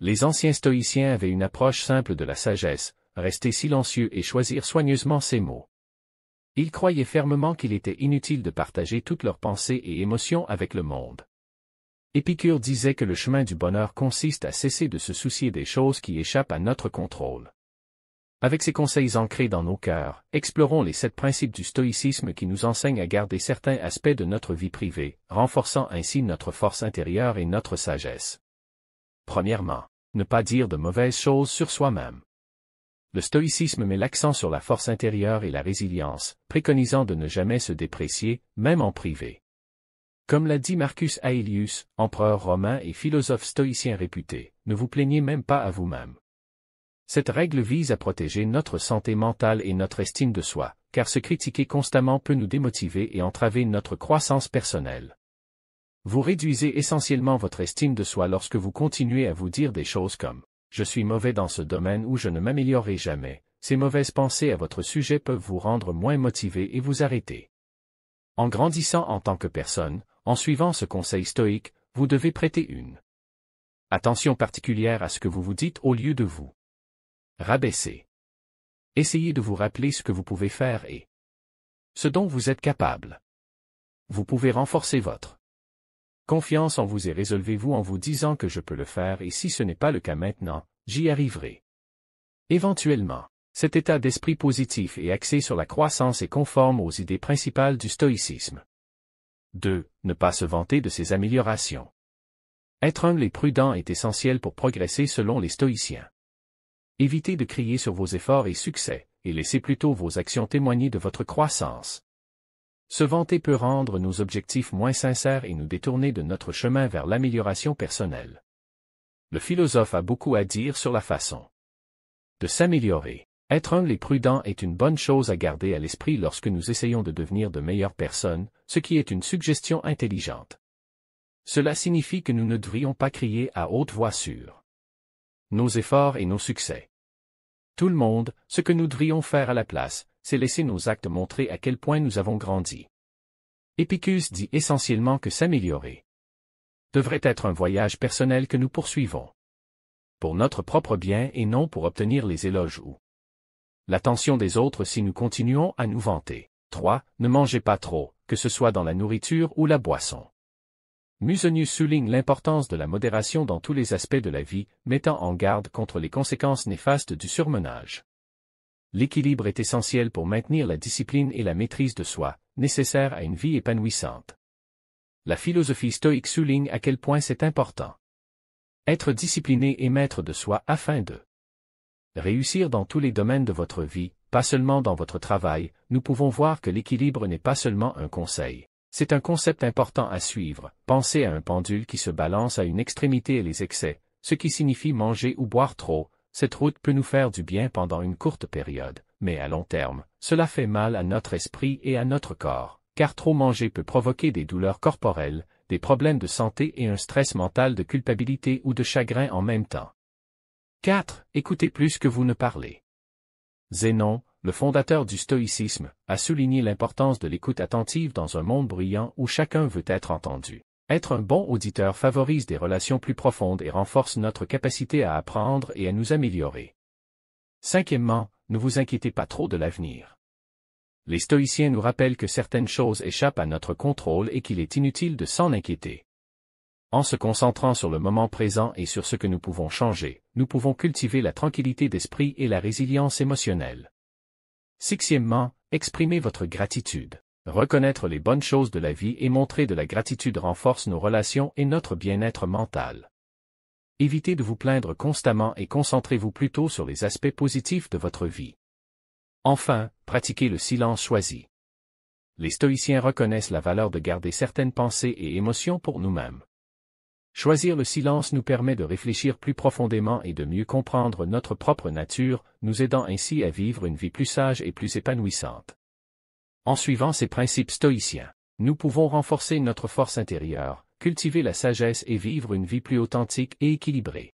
Les anciens stoïciens avaient une approche simple de la sagesse, rester silencieux et choisir soigneusement ses mots. Ils croyaient fermement qu'il était inutile de partager toutes leurs pensées et émotions avec le monde. Épicure disait que le chemin du bonheur consiste à cesser de se soucier des choses qui échappent à notre contrôle. Avec ces conseils ancrés dans nos cœurs, explorons les 7 principes du stoïcisme qui nous enseignent à garder certains aspects de notre vie privée, renforçant ainsi notre force intérieure et notre sagesse. Premièrement, ne pas dire de mauvaises choses sur soi-même. Le stoïcisme met l'accent sur la force intérieure et la résilience, préconisant de ne jamais se déprécier, même en privé. Comme l'a dit Marcus Aurelius, empereur romain et philosophe stoïcien réputé, ne vous plaignez même pas à vous-même. Cette règle vise à protéger notre santé mentale et notre estime de soi, car se critiquer constamment peut nous démotiver et entraver notre croissance personnelle. Vous réduisez essentiellement votre estime de soi lorsque vous continuez à vous dire des choses comme « Je suis mauvais dans ce domaine ou je ne m'améliorerai jamais ». Ces mauvaises pensées à votre sujet peuvent vous rendre moins motivé et vous arrêter. En grandissant en tant que personne, en suivant ce conseil stoïque, vous devez prêter une attention particulière à ce que vous vous dites au lieu de vous rabaisser. Essayez de vous rappeler ce que vous pouvez faire et ce dont vous êtes capable. Vous pouvez renforcer votre confiance en vous et résolvez-vous en vous disant que je peux le faire et si ce n'est pas le cas maintenant, j'y arriverai. Éventuellement, cet état d'esprit positif et axé sur la croissance est conforme aux idées principales du stoïcisme. 2. Ne pas se vanter de ses améliorations. Être humble et prudent est essentiel pour progresser selon les stoïciens. Évitez de crier sur vos efforts et succès, et laissez plutôt vos actions témoigner de votre croissance. Se vanter peut rendre nos objectifs moins sincères et nous détourner de notre chemin vers l'amélioration personnelle. Le philosophe a beaucoup à dire sur la façon de s'améliorer. Être humble et prudent est une bonne chose à garder à l'esprit lorsque nous essayons de devenir de meilleures personnes, ce qui est une suggestion intelligente. Cela signifie que nous ne devrions pas crier à haute voix sur nos efforts et nos succès. Tout le monde, ce que nous devrions faire à la place, c'est laisser nos actes montrer à quel point nous avons grandi. Épicure dit essentiellement que s'améliorer devrait être un voyage personnel que nous poursuivons pour notre propre bien et non pour obtenir les éloges ou l'attention des autres si nous continuons à nous vanter. 3. Ne mangez pas trop, que ce soit dans la nourriture ou la boisson. Musonius souligne l'importance de la modération dans tous les aspects de la vie, mettant en garde contre les conséquences néfastes du surmenage. L'équilibre est essentiel pour maintenir la discipline et la maîtrise de soi, nécessaires à une vie épanouissante. La philosophie stoïque souligne à quel point c'est important. Être discipliné et maître de soi afin de réussir dans tous les domaines de votre vie, pas seulement dans votre travail. Nous pouvons voir que l'équilibre n'est pas seulement un conseil. C'est un concept important à suivre. Pensez à un pendule qui se balance à une extrémité et les excès, ce qui signifie manger ou boire trop. Cette route peut nous faire du bien pendant une courte période, mais à long terme, cela fait mal à notre esprit et à notre corps, car trop manger peut provoquer des douleurs corporelles, des problèmes de santé et un stress mental de culpabilité ou de chagrin en même temps. 4. Écoutez plus que vous ne parlez. Zénon, le fondateur du stoïcisme, a souligné l'importance de l'écoute attentive dans un monde bruyant où chacun veut être entendu. Être un bon auditeur favorise des relations plus profondes et renforce notre capacité à apprendre et à nous améliorer. 5. Ne vous inquiétez pas trop de l'avenir. Les stoïciens nous rappellent que certaines choses échappent à notre contrôle et qu'il est inutile de s'en inquiéter. En se concentrant sur le moment présent et sur ce que nous pouvons changer, nous pouvons cultiver la tranquillité d'esprit et la résilience émotionnelle. 6. Exprimez votre gratitude. Reconnaître les bonnes choses de la vie et montrer de la gratitude renforce nos relations et notre bien-être mental. Évitez de vous plaindre constamment et concentrez-vous plutôt sur les aspects positifs de votre vie. Enfin, pratiquez le silence choisi. Les stoïciens reconnaissent la valeur de garder certaines pensées et émotions pour nous-mêmes. Choisir le silence nous permet de réfléchir plus profondément et de mieux comprendre notre propre nature, nous aidant ainsi à vivre une vie plus sage et plus épanouissante. En suivant ces principes stoïciens, nous pouvons renforcer notre force intérieure, cultiver la sagesse et vivre une vie plus authentique et équilibrée.